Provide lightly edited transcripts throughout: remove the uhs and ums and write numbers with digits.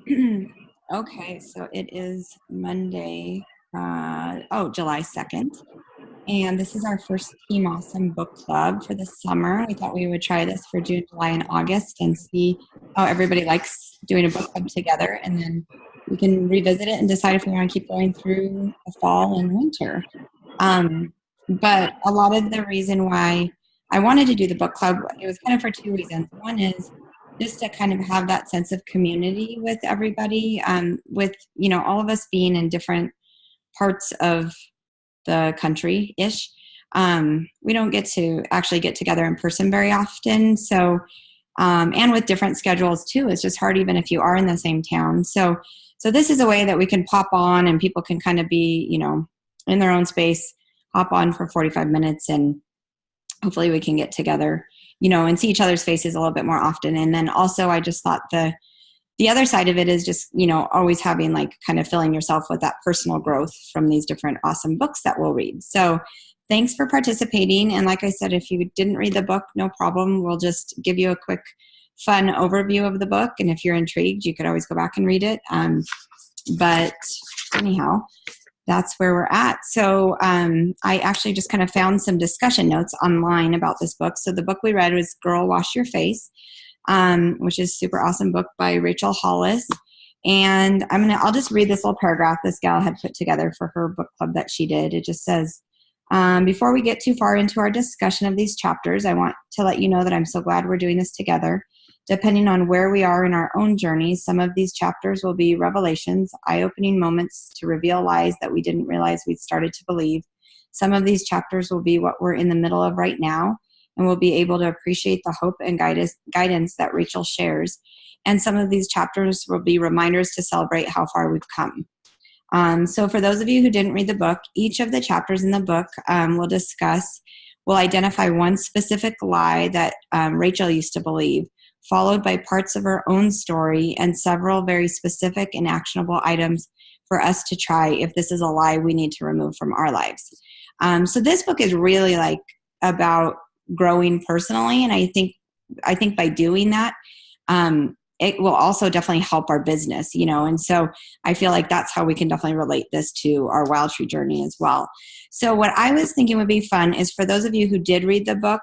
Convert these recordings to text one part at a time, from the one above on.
Okay, so it is Monday, July 2nd. And this is our first Team Awesome book club for the summer. We thought we would try this for June, July, and August and see how everybody likes doing a book club together. And then we can revisit it and decide if we want to keep going through the fall and winter. But a lot of the reason why I wanted to do the book club, it was kind of for two reasons. One is just to kind of have that sense of community with everybody, with, all of us being in different parts of the country-ish. We don't get to actually get together in person very often. So, and with different schedules too, it's just hard even if you are in the same town. So this is a way that we can pop on and people can kind of be, in their own space, hop on for 45 minutes and hopefully we can get together, and see each other's faces a little bit more often. And then also I just thought the other side of it is just, always having kind of filling yourself with that personal growth from these different awesome books that we'll read. So thanks for participating. And like I said, if you didn't read the book, no problem. We'll just give you a quick fun overview of the book. And if you're intrigued, you could always go back and read it. But anyhow, that's where we're at. So I actually just kind of found some discussion notes online about this book. So the book we read was Girl, Wash Your Face, which is a super awesome book by Rachel Hollis. And I'll just read this little paragraph this gal had put together for her book club that she did. It just says, before we get too far into our discussion of these chapters, I want to let you know that I'm so glad we're doing this together. Depending on where we are in our own journeys, some of these chapters will be revelations, eye-opening moments to reveal lies that we didn't realize we'd started to believe. Some of these chapters will be what we're in the middle of right now, and we'll be able to appreciate the hope and guidance that Rachel shares. And some of these chapters will be reminders to celebrate how far we've come. So for those of you who didn't read the book, each of the chapters in the book will identify one specific lie that Rachel used to believe, followed by parts of her own story and several very specific and actionable items for us to try if this is a lie we need to remove from our lives. So this book is really about growing personally, and I think by doing that, it will also definitely help our business, and so I feel like that's how we can definitely relate this to our Wild Tree journey as well. So what I was thinking would be fun is for those of you who did read the book,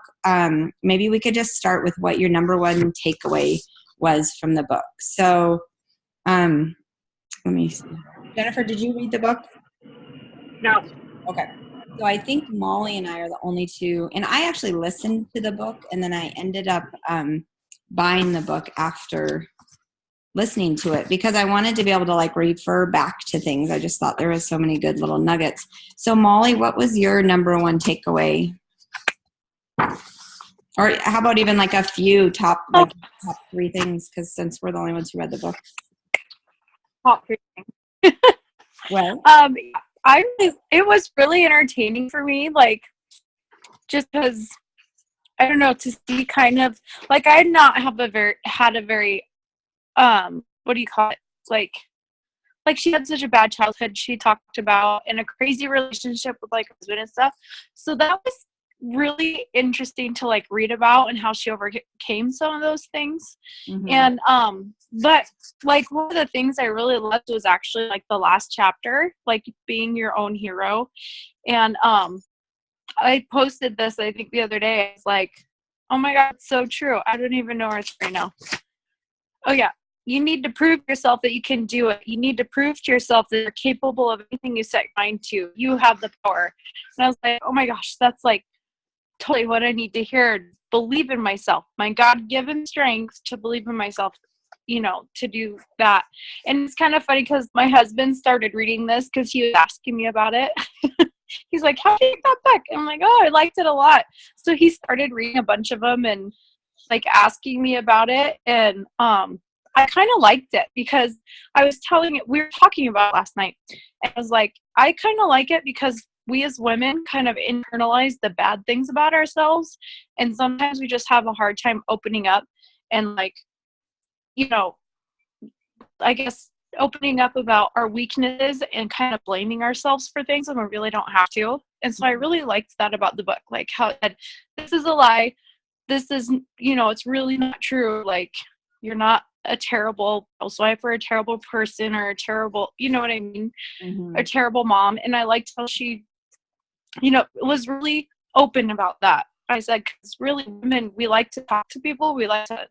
maybe we could just start with what your number one takeaway was from the book. So let me see. Jennifer, did you read the book? No. Okay. So I think Molly and I are the only two, and I actually listened to the book, and then I ended up buying the book after listening to it because I wanted to be able to refer back to things. I just thought there was so many good little nuggets. So Molly, what was your number one takeaway? Or how about even a few top three things? Because since we're the only ones who read the book. Top three things. Well, it was really entertaining for me, just because I don't know, to see kind of I had not had a very what do you call it? She had such a bad childhood, she talked about, and a crazy relationship with her husband and stuff. So that was really interesting to read about and how she overcame some of those things. Mm-hmm. And but one of the things I really loved was actually the last chapter, being your own hero. And I posted this, I think, the other day. I was oh my God, it's so true. I don't even know where it's right now. Oh yeah. You need to prove yourself that you can do it. You need to prove to yourself that you're capable of anything you set your mind to. You have the power. And I was oh my gosh, that's totally what I need to hear. Believe in myself. My God-given strength to believe in myself, to do that. And it's kind of funny because my husband started reading this because he was asking me about it. He's how do you like that book? I'm oh, I liked it a lot. So he started reading a bunch of them and asking me about it. And I kind of liked it because I was we were talking about it last night. And I was I kind of like it because we as women kind of internalize the bad things about ourselves. And sometimes we just have a hard time opening up and I guess opening up about our weaknesses and kind of blaming ourselves for things when we really don't have to. And so I really liked that about the book, how it said, this is a lie. This is, it's really not true. You're not a terrible housewife or a terrible person or a terrible, you know what I mean? Mm-hmm. A terrible mom. And I liked how she, was really open about that. I said, because really women, we like to talk to people, we like to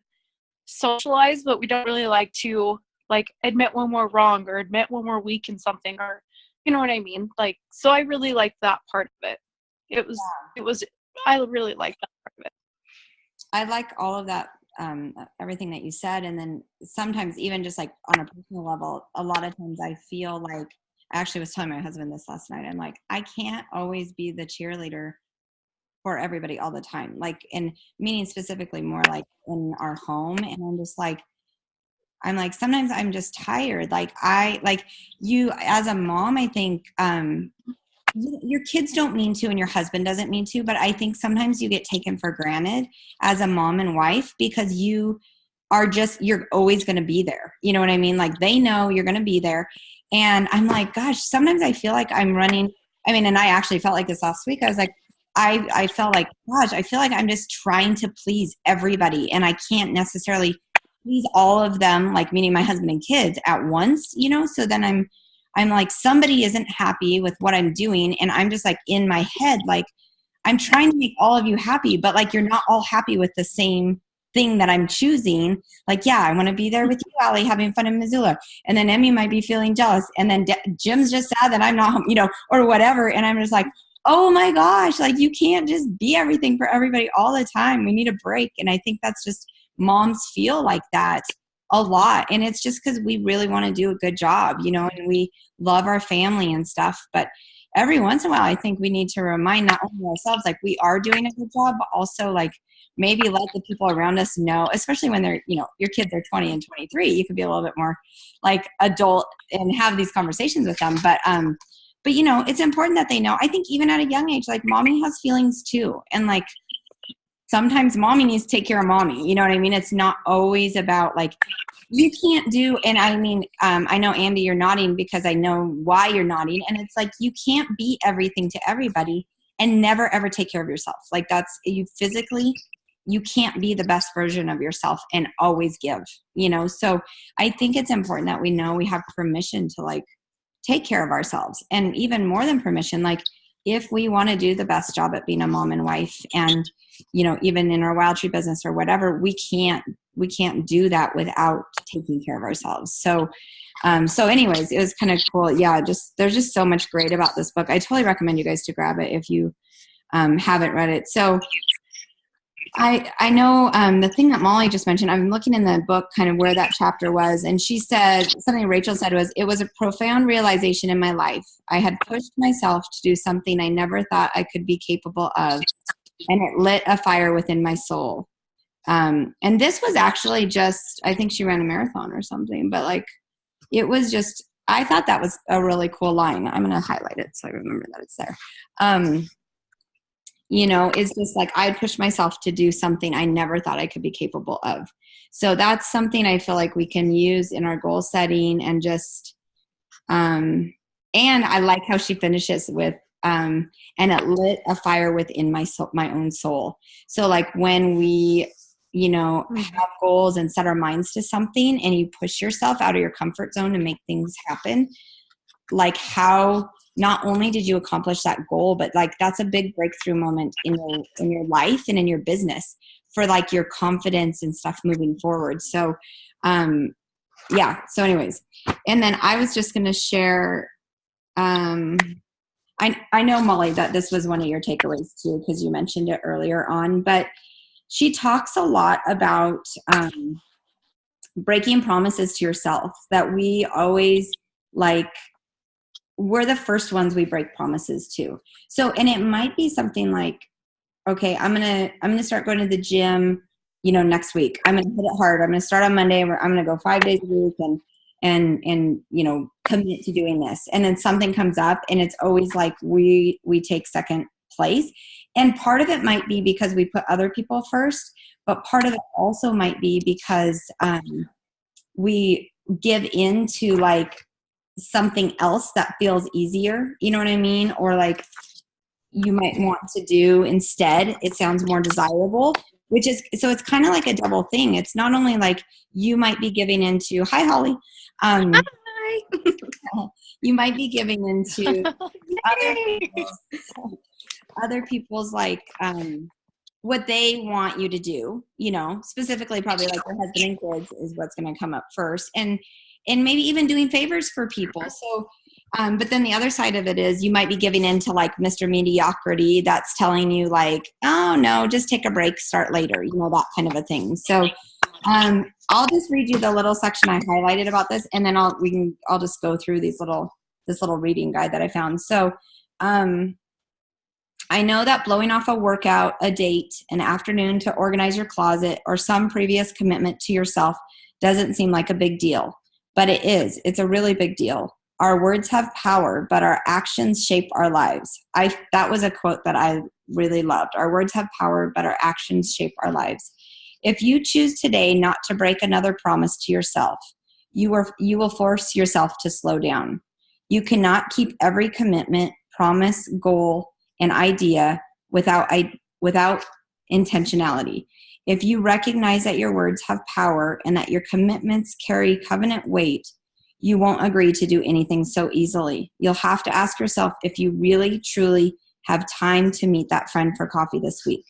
socialize, but we don't really like to admit when we're wrong or admit when we're weak in something, or you know what I mean? So I really liked that part of it. I really liked that part of it. I like all of that, everything that you said. And then sometimes even just like on a personal level, a lot of times I feel like, I actually was telling my husband this last night. I'm like, I can't always be the cheerleader for everybody all the time. Like, and meaning specifically more like in our home. And I'm like, sometimes I'm just tired. Like you as a mom, I think, your kids don't mean to and your husband doesn't mean to, but I think sometimes you get taken for granted as a mom and wife because you're always going to be there. You know what I mean? Like they know you're going to be there. And I'm like, gosh, sometimes I feel like I'm running. I mean, and I actually felt like this last week. I was like, I felt like, gosh, I feel like I'm just trying to please everybody. And I can't necessarily please all of them, like meaning my husband and kids at once, So then I'm like, somebody isn't happy with what I'm doing. And I'm just like in my head, like I'm trying to make all of you happy, but like, you're not all happy with the same thing that I'm choosing. Like, yeah, I want to be there with you, Allie, having fun in Missoula. And then Emmy might be feeling jealous. And then Jim's just sad that I'm not home, or whatever. And I'm just like, oh my gosh, like you can't just be everything for everybody all the time. We need a break. And I think that's just moms feel like that a lot. And it's just because we really want to do a good job, and we love our family and stuff. But every once in a while, I think we need to remind not only ourselves, like we are doing a good job, but also like maybe let the people around us know, especially when they're, your kids are 20 and 23, you could be a little bit more like adult and have these conversations with them. But it's important that they know. I think even at a young age, like mommy has feelings too. And like, sometimes mommy needs to take care of mommy. You know what I mean? It's not always about like, you can't do, and I mean, I know Andy, you're nodding because I know why you're nodding. And it's like, you can't be everything to everybody and never ever take care of yourself. Like you can't be the best version of yourself and always give, So I think it's important that we know we have permission to like take care of ourselves. And even more than permission, like if we want to do the best job at being a mom and wife and, even in our Wild Tree business or whatever, we can't do that without taking care of ourselves. So anyways, it was kind of cool. Yeah. There's just so much great about this book. I totally recommend you guys to grab it if you haven't read it. So I know the thing that Molly just mentioned, I'm looking in the book kind of where that chapter was, and she said, something Rachel said was, it was a profound realization in my life. I had pushed myself to do something I never thought I could be capable of, and it lit a fire within my soul. And this was actually just, I think she ran a marathon or something, but like, it was just, I thought that was a really cool line. I'm going to highlight it so I remember that it's there. It's just like I pushed myself to do something I never thought I could be capable of. So that's something I feel like we can use in our goal setting and just, and I like how she finishes with, and it lit a fire within my soul, my own soul. So like when we, have goals and set our minds to something and you push yourself out of your comfort zone to make things happen, like how not only did you accomplish that goal, but like that's a big breakthrough moment in your life and in your business for like your confidence and stuff moving forward. So, yeah. So anyways, and then I was just going to share, I know, Molly, that this was one of your takeaways too, because you mentioned it earlier on, but she talks a lot about breaking promises to yourself, that we always we're the first ones we break promises to. So, and it might be something like, okay, I'm going to start going to the gym, next week. I'm going to hit it hard. I'm going to start on Monday. I'm going to go 5 days a week and commit to doing this. And then something comes up and it's always like we take second place. And part of it might be because we put other people first, but part of it also might be because we give in to like something else that feels easier. You know what I mean? Or like you might want to do instead. It sounds more desirable which is, so it's kind of like a double thing. It's not only like you might be giving into, hi, Holly. Hi. You might be giving into other people's like, what they want you to do, specifically probably like your husband and kids is what's going to come up first. And maybe even doing favors for people. So, but then the other side of it is you might be giving into like Mr. Mediocrity that's telling you like, oh no, just take a break, start later, that kind of a thing. So I'll just read you the little section I highlighted about this, and then I'll just go through this little reading guide that I found. So I know that blowing off a workout, a date, an afternoon to organize your closet, or some previous commitment to yourself doesn't seem like a big deal, but it is. It's a really big deal. Our words have power, but our actions shape our lives. That was a quote that I really loved. Our words have power, but our actions shape our lives. If you choose today not to break another promise to yourself, you will force yourself to slow down. You cannot keep every commitment, promise, goal, and idea without intentionality. If you recognize that your words have power and that your commitments carry covenant weight, you won't agree to do anything so easily. You'll have to ask yourself if you really, truly have time to meet that friend for coffee this week.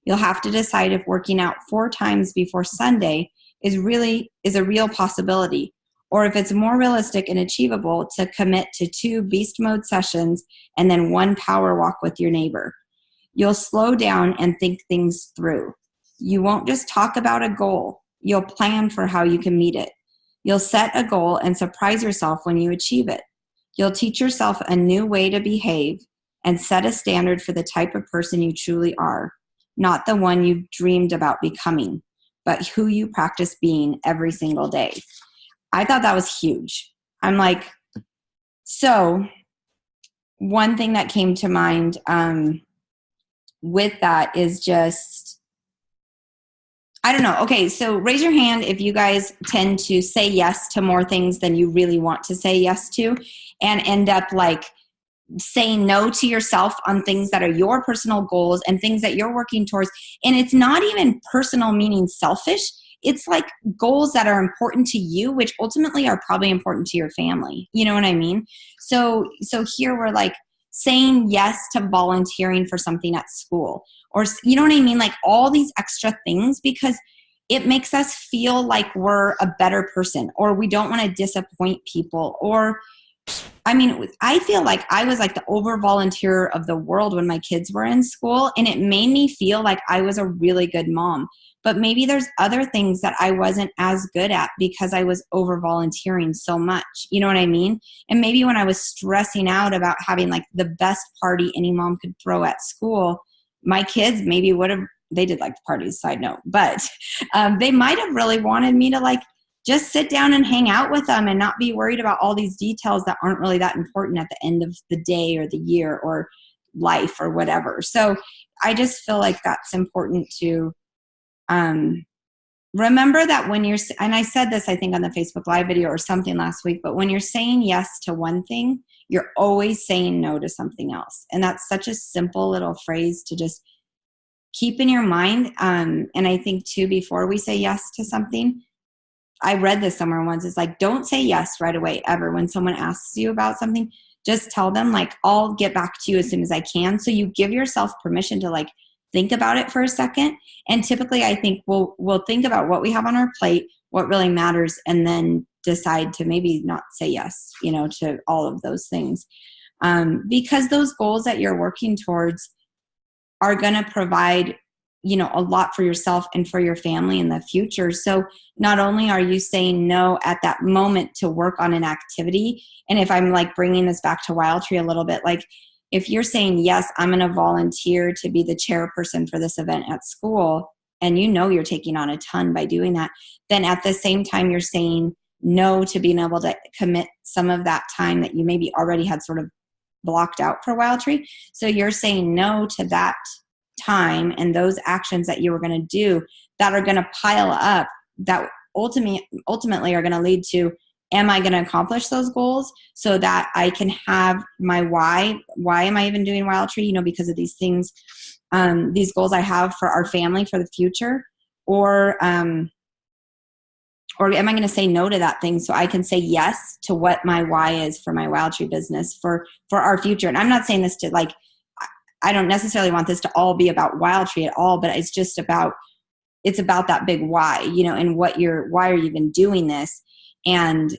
You'll have to decide if working out 4 times before Sunday is a real possibility, or if it's more realistic and achievable to commit to 2 beast mode sessions and then 1 power walk with your neighbor. You'll slow down and think things through. You won't just talk about a goal. You'll plan for how you can meet it. You'll set a goal and surprise yourself when you achieve it. You'll teach yourself a new way to behave and set a standard for the type of person you truly are, not the one you've dreamed about becoming, but who you practice being every single day. I thought that was huge. I'm like, so one thing that came to mind with that is just, I don't know. Okay, so raise your hand if you guys tend to say yes to more things than you really want to say yes to, and end up like saying no to yourself on things that are your personal goals and things that you're working towards. And it's not even personal, meaning selfish. It's like goals that are important to you, which ultimately are probably important to your family. You know what I mean? So here we're like saying yes to volunteering for something at school, or you know what I mean? Like all these extra things, because it makes us feel like we're a better person, or we don't want to disappoint people. Or, I mean, I feel like I was like the over volunteer of the world when my kids were in school, and it made me feel like I was a really good mom. But maybe there's other things that I wasn't as good at because I was over volunteering so much. You know what I mean? And maybe when I was stressing out about having like the best party any mom could throw at school, my kids maybe they did like the parties, side note, but they might have really wanted me to like just sit down and hang out with them and not be worried about all these details that aren't really that important at the end of the day or the year or life or whatever. So I just feel like that's important to remember that when you're, and I said this, I think on the Facebook Live video or something last week, but when you're saying yes to one thing, you're always saying no to something else. And that's such a simple little phrase to just keep in your mind. And I think too, before we say yes to something, I read this somewhere once. It's like, don't say yes right away, ever. When someone asks you about something, just tell them like, I'll get back to you as soon as I can. So you give yourself permission to like, think about it for a second. And typically I think we'll think about what we have on our plate, what really matters, and then decide to maybe not say yes, to all of those things. Because those goals that you're working towards are going to provide, a lot for yourself and for your family in the future. So not only are you saying no at that moment to work on an activity, and if I'm like bringing this back to Wild Tree a little bit, like if you're saying, yes, I'm going to volunteer to be the chairperson for this event at school, and you're taking on a ton by doing that, then at the same time you're saying no to being able to commit some of that time that you maybe already had sort of blocked out for Wild Tree. So you're saying no to that time and those actions that you were going to do that are going to pile up, that ultimately are going to lead to, am I going to accomplish those goals so that I can have my why? Why am I even doing Wild Tree? Because of these things these goals I have for our family for the future, or am I going to say no to that thing so I can say yes to what my why is for my Wild Tree business for our future? And I'm not saying this to like, I don't necessarily want this to all be about Wild Tree at all, but it's just about, it's about that big why, you know, and why are you even doing this? And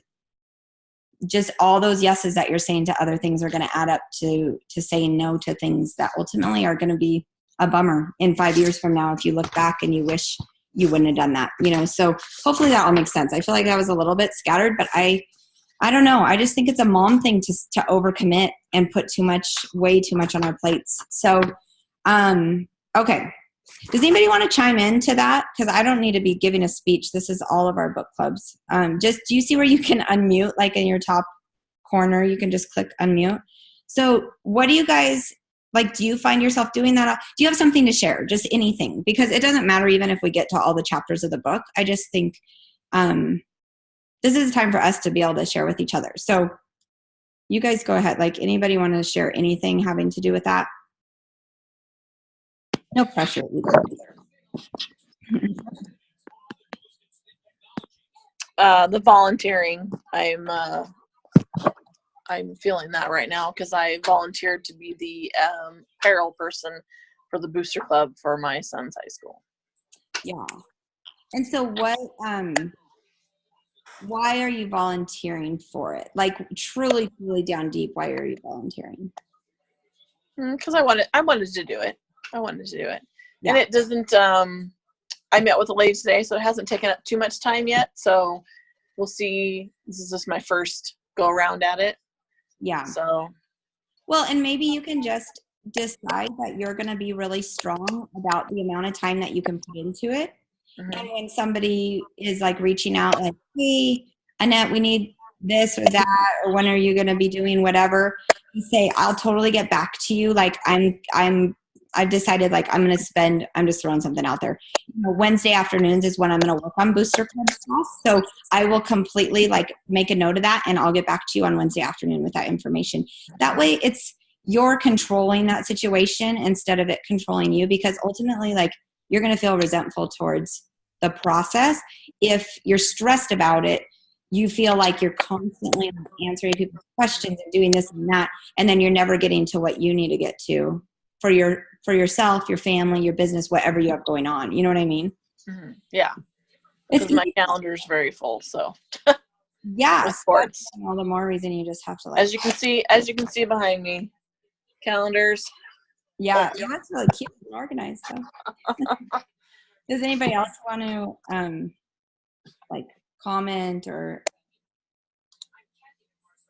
just all those yeses that you're saying to other things are going to add up to saying no to things that ultimately are going to be a bummer in 5 years from now if you look back and you wish you wouldn't have done that, you know. So hopefully that all makes sense. I feel like that was a little bit scattered, but I don't know. I just think it's a mom thing to overcommit and put way too much on our plates. So, okay. Does anybody want to chime into that? Because I don't need to be giving a speech. This is all of our book clubs. Just, do you see where you can unmute, like in your top corner, you can just click unmute. So what do you guys, like, do you find yourself doing that? Do you have something to share? Just anything, because it doesn't matter even if we get to all the chapters of the book. I just think this is a time for us to be able to share with each other. So you guys go ahead. Like, anybody want to share anything having to do with that? No pressure either. The volunteering, I'm feeling that right now because I volunteered to be the apparel person for the booster club for my son's high school. Yeah. And so why are you volunteering for it? Like, truly down deep, why are you volunteering? Because I wanted to do it. Yeah. And it doesn't, I met with a lady today, so it hasn't taken up too much time yet. So we'll see. This is just my first go around at it. Yeah. So. Well, and maybe you can just decide that you're going to be really strong about the amount of time that you can put into it. Mm-hmm. And when somebody is like reaching out like, hey, Annette, we need this or that, or when are you going to be doing whatever, you say, I'll totally get back to you. Like, I've decided, like, I'm just throwing something out there. You know, Wednesday afternoons is when I'm going to work on Booster Club stuff. So I will completely like make a note of that, and I'll get back to you on Wednesday afternoon with that information. That way it's, you're controlling that situation instead of it controlling you, because ultimately, like, you're going to feel resentful towards the process. If you're stressed about it, you feel like you're constantly answering people's questions and doing this and that, and then you're never getting to what you need to get to for yourself, your family, your business, whatever you have going on. You know what I mean? Mm-hmm. Yeah. Because my calendar is very full. So. Yeah. Sports. All the more reason you just have to, like. As you can see behind me, calendars. Yeah, that's really cute and organized. So. Does anybody else want to like comment or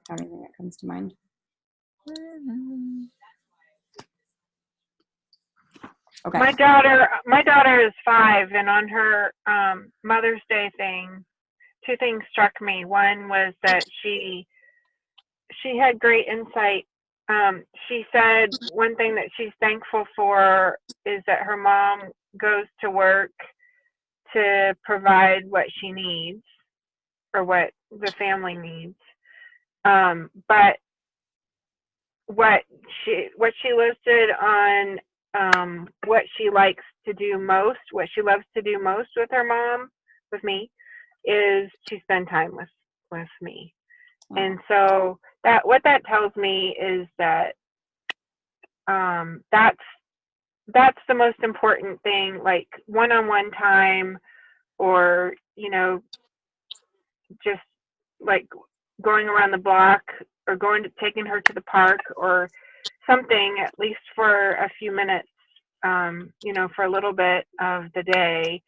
have anything that comes to mind? Okay. My daughter is 5, and on her Mother's Day thing, 2 things struck me. One was that she had great insight. She said one thing that she's thankful for is that her mom goes to work to provide what she needs or what the family needs. But what she listed on what she likes to do most, what she loves to do most with her mom, with me, is to spend time with me. And so what that tells me is that that's the most important thing, like one-on-one time, or, you know, just like going around the block or taking her to the park or something, at least for a few minutes, you know, for a little bit of the day,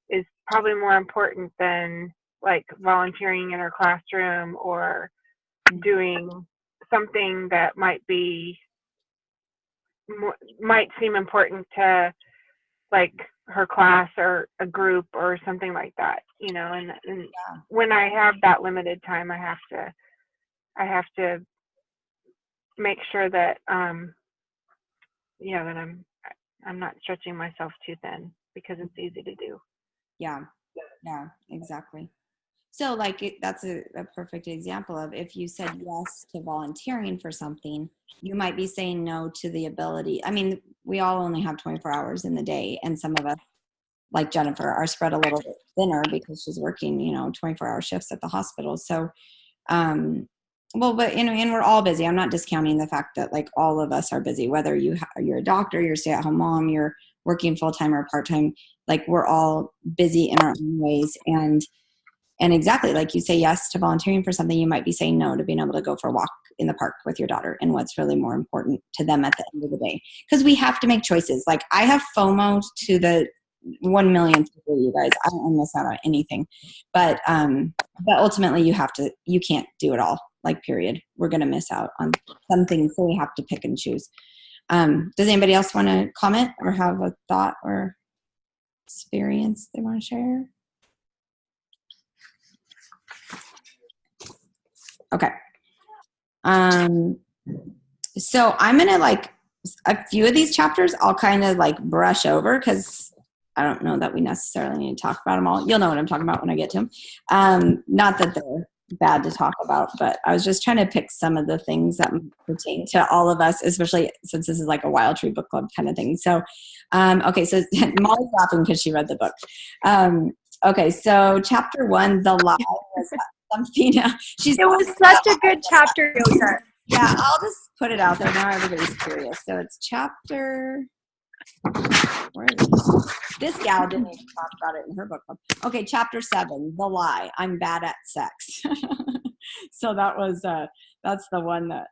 is probably more important than like volunteering in her classroom or doing something that might seem important to like her class or a group or something like that, you know. And when I have that limited time, I have to make sure that that I'm not stretching myself too thin, because it's easy to do. Yeah, exactly. So like that's a perfect example of, if you said yes to volunteering for something, you might be saying no to the ability. I mean, we all only have 24 hours in the day. And some of us, like Jennifer, are spread a little bit thinner because she's working, 24-hour shifts at the hospital. So, and we're all busy. I'm not discounting the fact that like all of us are busy, whether you're a doctor, you're a stay-at-home mom, you're working full-time or part-time, like we're all busy in our own ways. And exactly, like you say yes to volunteering for something, you might be saying no to being able to go for a walk in the park with your daughter and what's really more important to them at the end of the day. Because we have to make choices. Like I have FOMO to the 1 millionth degree, you guys. I don't miss out on anything. But ultimately you can't do it all, like period. We're going to miss out on some things, so we have to pick and choose. Does anybody else want to comment or have a thought or experience they want to share? Okay. So I'm going to like a few of these chapters, I'll kind of like brush over because I don't know that we necessarily need to talk about them all. You'll know what I'm talking about when I get to them. Not that they're bad to talk about, but I was just trying to pick some of the things that pertain to all of us, especially since this is like a Wild Tree Book Club kind of thing. So, okay. So Molly's laughing because she read the book. Okay. So chapter 1, The Lie, was something. It was such a good chapter. Yeah, I'll just put it out there now. Everybody's curious. So it's chapter. Where is it? This gal didn't even talk about it in her book club. Okay, chapter 7, The Lie. I'm bad at sex. So that's the one that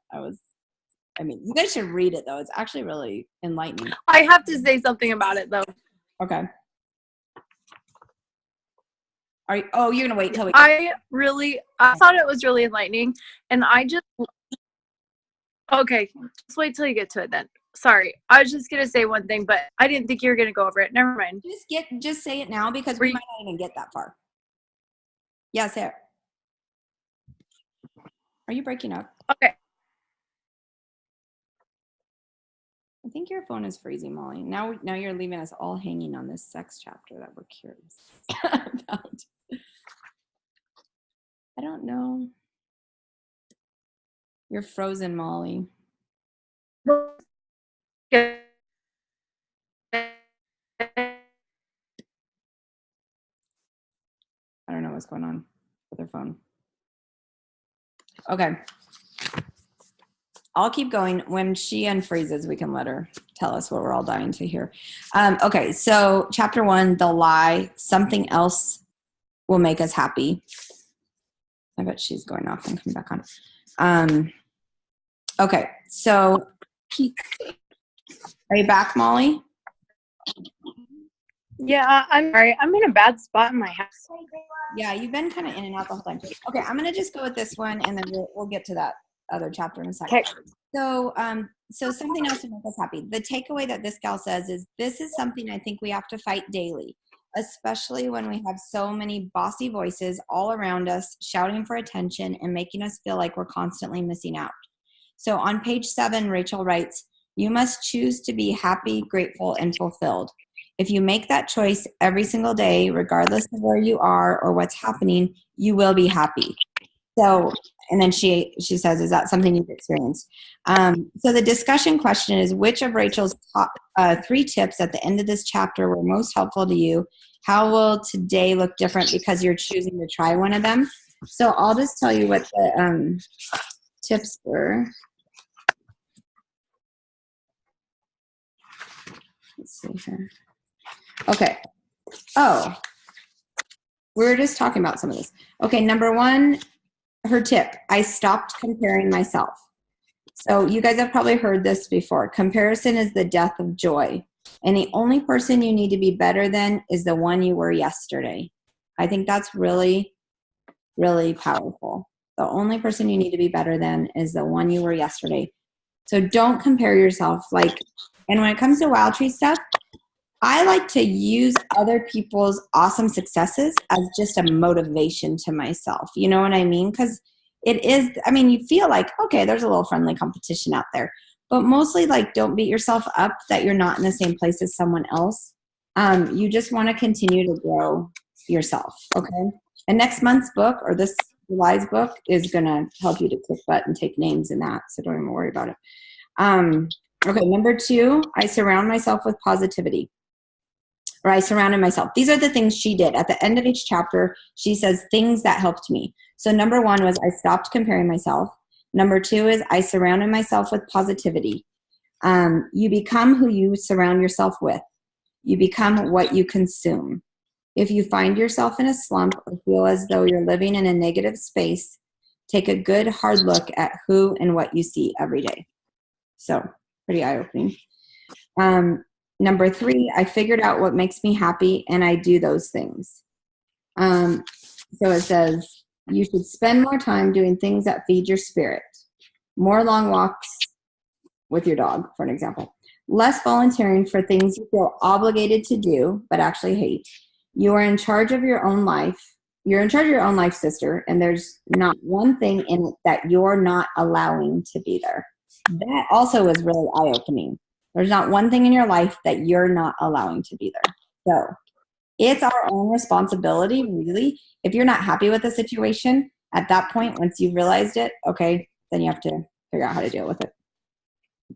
you guys should read it though. It's actually really enlightening. I have to say something about it though. Okay. You're gonna wait till we. I thought it was really enlightening, and okay, just wait till you get to it then. Sorry, I was just gonna say one thing, but I didn't think you were gonna go over it. Never mind. Just say it now because we might not even get that far. Yeah, Sarah. Are you breaking up? Okay. I think your phone is freezing, Molly. Now you're leaving us all hanging on this sex chapter that we're curious about. I don't know. You're frozen, Molly. Yeah. I don't know what's going on with her phone. Okay. I'll keep going. When she unfreezes, we can let her tell us what we're all dying to hear. Okay, so chapter 1, The Lie, Something Else Will Make Us Happy. I bet she's going off and coming back on. Okay, so are you back, Molly? Yeah, I'm sorry. I'm in a bad spot in my house. Yeah, you've been kind of in and out the whole time. Okay, I'm going to just go with this one, and then we'll get to that other chapter in a second. Okay. So something else to make us happy. The takeaway that this gal says is, this is something I think we have to fight daily, especially when we have so many bossy voices all around us shouting for attention and making us feel like we're constantly missing out. So on page 7, Rachel writes, you must choose to be happy, grateful, and fulfilled. If you make that choice every single day, regardless of where you are or what's happening, you will be happy. So, and then she says, is that something you've experienced? So the discussion question is, which of Rachel's top 3 tips at the end of this chapter were most helpful to you? How will today look different because you're choosing to try one of them? So I'll just tell you what the tips were. Let's see here. Okay. Oh, we were just talking about some of this. Okay, number 1, her tip, I stopped comparing myself. So you guys have probably heard this before. Comparison is the death of joy. And the only person you need to be better than is the one you were yesterday. I think that's really, really powerful. The only person you need to be better than is the one you were yesterday. So don't compare yourself. And when it comes to Wild Tree stuff, I like to use other people's awesome successes as just a motivation to myself. You know what I mean? Because it is, you feel like, okay, there's a little friendly competition out there. But mostly, don't beat yourself up that you're not in the same place as someone else. You just want to continue to grow yourself, okay? And next month's book, or this July's book, is going to help you to click butt and take names in that, so don't even worry about it. Okay, number 2, I surround myself with positivity. Or I surrounded myself. These are the things she did. At the end of each chapter, she says things that helped me. So number 1 was I stopped comparing myself. Number 2 is I surrounded myself with positivity. You become who you surround yourself with. You become what you consume. If you find yourself in a slump or feel as though you're living in a negative space, take a good hard look at who and what you see every day. So pretty eye-opening. Number 3, I figured out what makes me happy and I do those things. So it says, you should spend more time doing things that feed your spirit. More long walks with your dog, for an example. Less volunteering for things you feel obligated to do, but actually hate. You are in charge of your own life. You're in charge of your own life, sister, and there's not one thing in it that you're not allowing to be there. That also is really eye-opening. There's not one thing in your life that you're not allowing to be there. So it's our own responsibility, really. If you're not happy with the situation, at that point, once you've realized it, okay, then you have to figure out how to deal with it.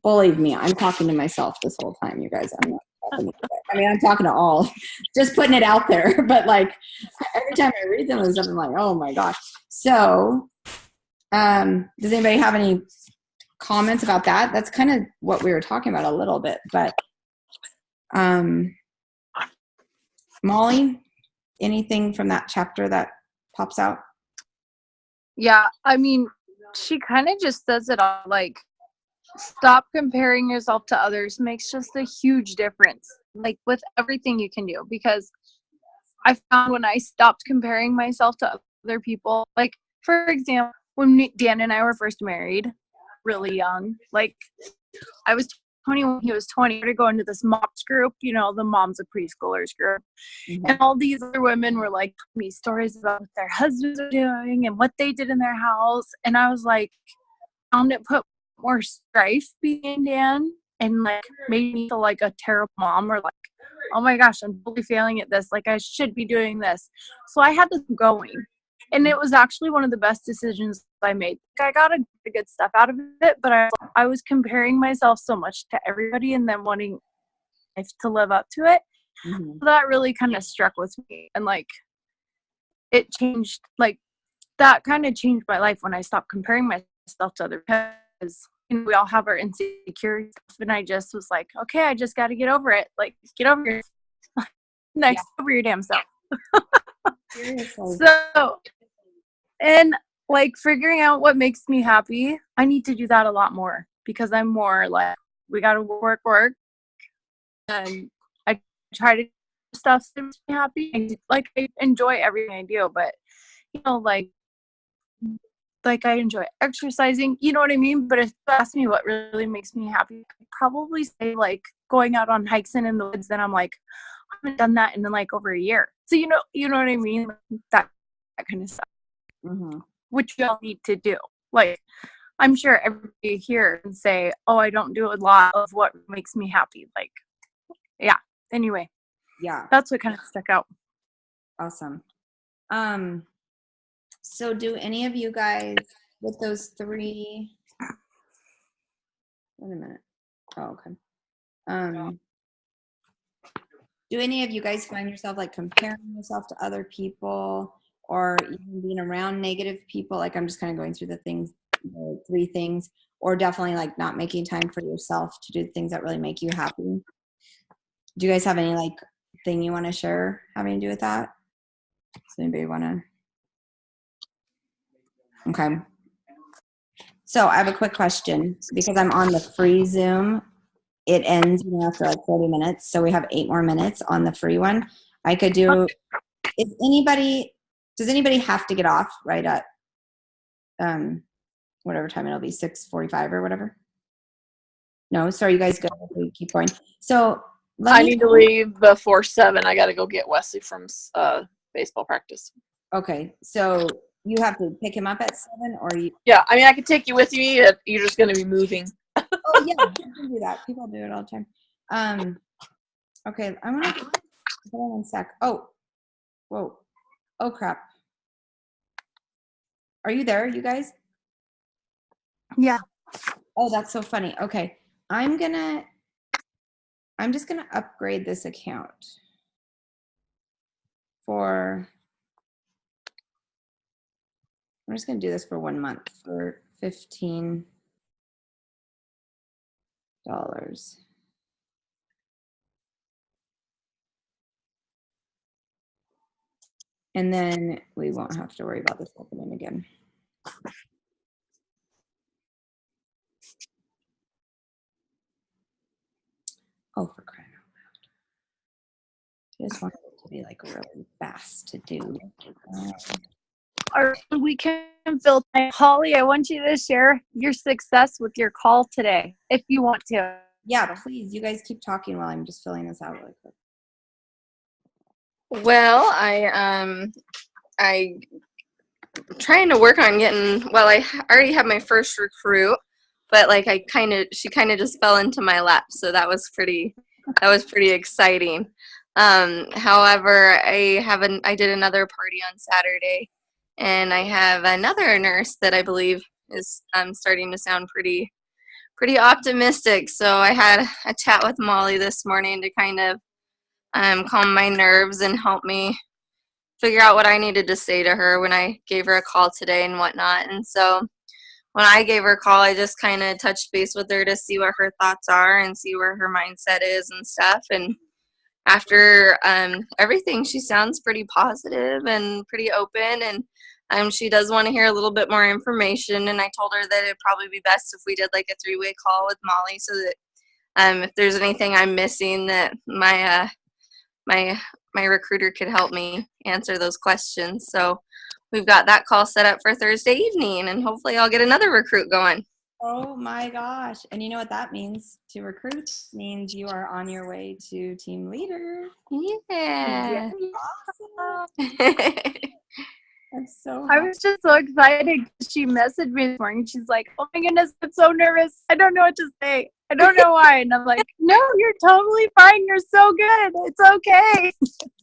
Believe me, I'm talking to myself this whole time, you guys. I'm not talking to you. I mean, I'm talking to all, just putting it out there. But like every time I read them and stuff, I'm like, oh my gosh. So, does anybody have any comments about that? That's kind of what we were talking about a little bit. But Molly, anything from that chapter that pops out? Yeah, I mean, she kind of just says it all, like, stop comparing yourself to others makes just a huge difference, like with everything you can do. Because I found when I stopped comparing myself to other people, like for example, when Dan and I were first married, really young, like I was 21, he was 20, we were going to this moms group, you know, the moms of preschoolers group. Mm-hmm. And all these other women were like telling me stories about what their husbands are doing and what they did in their house. And I was like, found it put more strife being Dan and like made me feel like a terrible mom or like, oh my gosh, I'm totally failing at this. Like I should be doing this. So I had this going. And it was actually one of the best decisions I made. I got a good stuff out of it, but I was comparing myself so much to everybody and then wanting to live up to it. Mm-hmm. So that really kind of struck with me. And like it changed, like that kind of changed my life when I stopped comparing myself to other people. Because you know, we all have our insecurities, and I just was like, okay, I just got to get over it. Like, get over your over your damn self. Seriously. So, and like figuring out what makes me happy, I need to do that a lot more because I'm more like, we got to work, and I try to do stuff that makes me happy. And, like, I enjoy everything I do, but you know, like I enjoy exercising, you know what I mean? But if you ask me what really makes me happy, I'd probably say like going out on hikes and in the woods. Then I'm like, I haven't done that in like over a year. So you know what I mean? That kind of stuff, Mm-hmm. which we all need to do. Like I'm sure everybody here can say, oh, I don't do a lot of what makes me happy. Like, yeah. Anyway, Yeah. that's what kind of stuck out. Awesome. So do any of you guys with those 3, wait a minute. Oh, okay. Do any of you guys find yourself like comparing yourself to other people or even being around negative people? Like I'm just kind of going through the things, the 3 things, or definitely like not making time for yourself to do things that really make you happy. Do you guys have any like thing you want to share having to do with that? Does anybody want to? Okay. So I have a quick question because I'm on the free Zoom. It ends after like 30 minutes. So we have 8 more minutes on the free one. I could do, does anybody have to get off right at whatever time it'll be, 6:45 or whatever? No, sorry, you guys go. We keep going. So I need to leave before 7. I got to go get Wesley from baseball practice. Okay, so you have to pick him up at 7 or you? Yeah, I mean, I could take you with me. You're just going to be moving. Oh yeah, you can do that. People do it all the time. Okay, I want to hold on one sec. Oh, whoa. Oh crap. Are you there, you guys? Yeah. Oh, that's so funny. Okay. I'm just gonna upgrade this account I'm just gonna do this for 1 month for $15. And then we won't have to worry about this happening again. Oh, for crying out loud. I just wanted it to be like really fast to do. Our weekend fill time. Holly, I want you to share your success with your call today, if you want to. Yeah, please. You guys keep talking while I'm just filling this out really quick. Well, I trying to work on getting. Well, I already have my first recruit, but like she kind of just fell into my lap, so that was pretty exciting. However, I did another party on Saturday, and I have another nurse that I believe is starting to sound pretty optimistic. So I had a chat with Molly this morning to kind of calm my nerves and help me figure out what I needed to say to her when I gave her a call today and whatnot. And so when I gave her a call, I just kind of touched base with her to see what her thoughts are and see where her mindset is and stuff. And after everything, she sounds pretty positive and pretty open, and she does want to hear a little bit more information. And I told her that it'd probably be best if we did like a 3-way call with Molly, so that if there's anything I'm missing, that my recruiter could help me answer those questions. So we've got that call set up for Thursday evening, and hopefully I'll get another recruit going. Oh my gosh. And you know what that means? To recruit means you are on your way to team leader. Yeah. Awesome. I'm so I happy. was just so excited. She messaged me this morning. She's like, "Oh my goodness, I'm so nervous. I don't know what to say. I don't know why." And I'm like, "No, you're totally fine. You're so good. It's okay."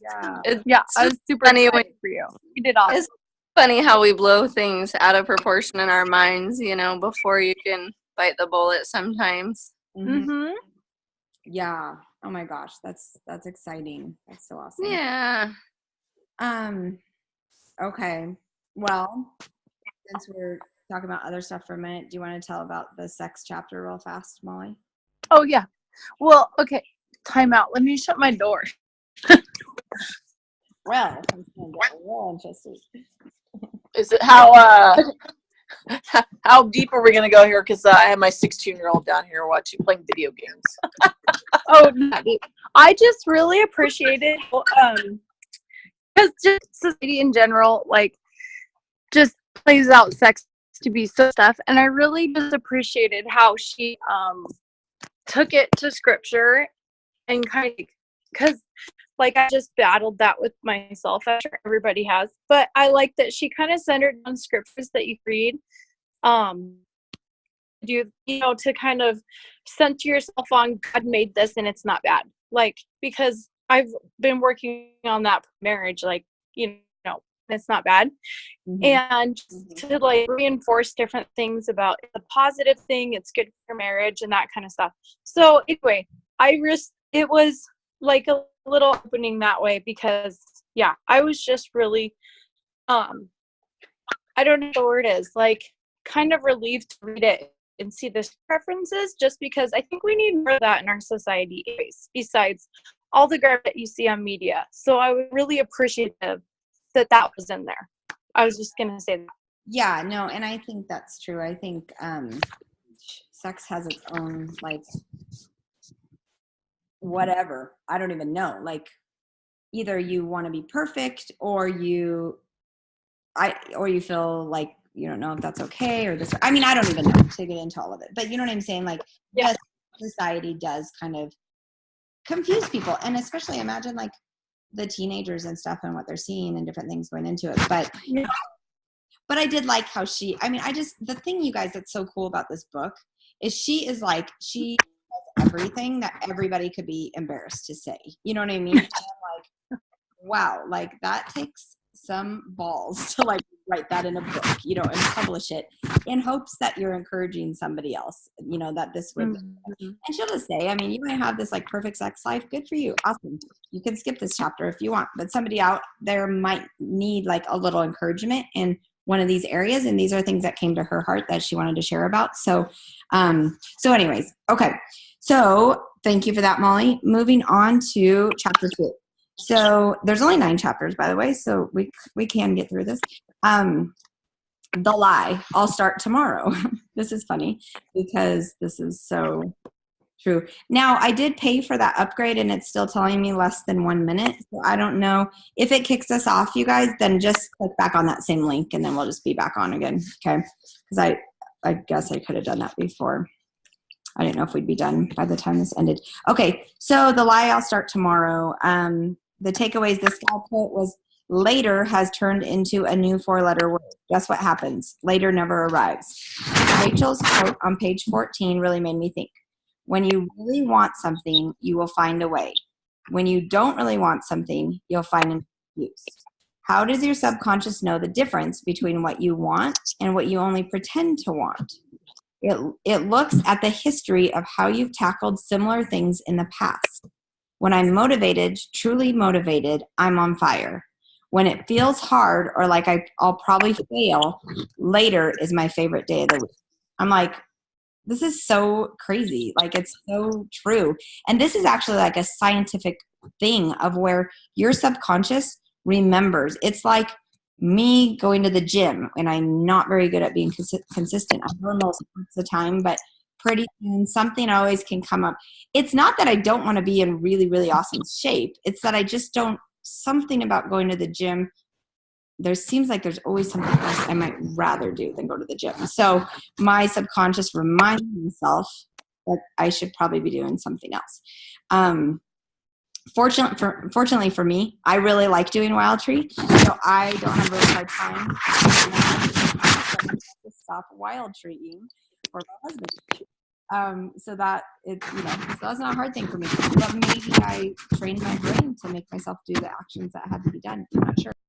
Yeah. Yeah, I was super funny excited for you. You did awesome. It's funny how we blow things out of proportion in our minds, before you can bite the bullet sometimes. Mm-hmm. Yeah. Oh my gosh. That's exciting. That's so awesome. Yeah. Okay. Well, since we're talking about other stuff for a minute, do you want to tell about the sex chapter real fast, Molly? Oh, yeah. Well, okay. Time out. Let me shut my door. Well, I'm gonna get real interested. Is it how deep are we gonna go here? Because I have my 16-year-old down here playing video games. Oh, not deep. I just really appreciated because just society in general, like, just plays out sex to be so stuff, and I really just appreciated how she took it to scripture and kind of, because like I just battled that with myself. I'm sure everybody has, but I like that she kind of centered on scriptures that you read, to kind of center yourself on God made this and it's not bad. Like, because I've been working on that marriage, like, it's not bad. Mm-hmm. And to like reinforce different things about the positive thing, it's good for marriage and that kind of stuff. So anyway, it was like a little opening that way because I was just really I don't know what the word is, like kind of relieved to read it and see the preferences, just because I think we need more of that in our society besides all the garbage that you see on media. So I was really appreciative that was in there. I was just gonna say that. Yeah, no, and I think that's true. I think sex has its own, like, whatever. I don't even know. Like, either you want to be perfect or you feel like you don't know if that's okay or this. I mean, I don't even know to get into all of it. But you know what I'm saying? Like, yes, society does kind of confuse people. And especially imagine like the teenagers and stuff and what they're seeing and different things going into it. But I did like how the thing, you guys, that's so cool about this book is she has everything that everybody could be embarrassed to say. You know what I mean? And I'm like, wow, like that takes some balls to like write that in a book, you know, and publish it in hopes that you're encouraging somebody else, you know, that this would, and she'll just say, I mean, you might have this like perfect sex life. Good for you. Awesome. You can skip this chapter if you want, but somebody out there might need like a little encouragement in one of these areas. And these are things that came to her heart that she wanted to share about. So, anyways, okay. So thank you for that, Molly. Moving on to chapter 2. So there's only 9 chapters, by the way, so we can get through this. The lie. I'll start tomorrow. This is funny because this is so true. Now, I did pay for that upgrade, and it's still telling me less than 1 minute. So I don't know if it kicks us off, you guys. Then just click back on that same link, and then we'll just be back on again. Okay? Because I guess I could have done that before. I didn't know if we'd be done by the time this ended. Okay, so the lie, I'll start tomorrow. The takeaways this guy put was later has turned into a new 4-letter word. Guess what happens? Later never arrives. Rachel's quote on page 14 really made me think. When you really want something, you will find a way. When you don't really want something, you'll find an excuse. How does your subconscious know the difference between what you want and what you only pretend to want? It looks at the history of how you've tackled similar things in the past. When I'm motivated, truly motivated, I'm on fire. When it feels hard or like I'll probably fail, later is my favorite day of the week. I'm like, this is so crazy. Like, it's so true. And this is actually like a scientific thing of where your subconscious remembers. It's like me going to the gym, and I'm not very good at being consistent. I go most of the time, but pretty soon something always can come up. It's not that I don't want to be in really, really awesome shape. It's that I just don't, something about going to the gym, there seems like there's always something else I might rather do than go to the gym. So my subconscious reminds myself that I should probably be doing something else. Fortunately for me, I really like doing Wild Tree, so I don't have a really hard time to stop Wild Treeing for my husband. So that it's, you know, so that's not a hard thing for me. But maybe I trained my brain to make myself do the actions that had to be done. I'm not sure.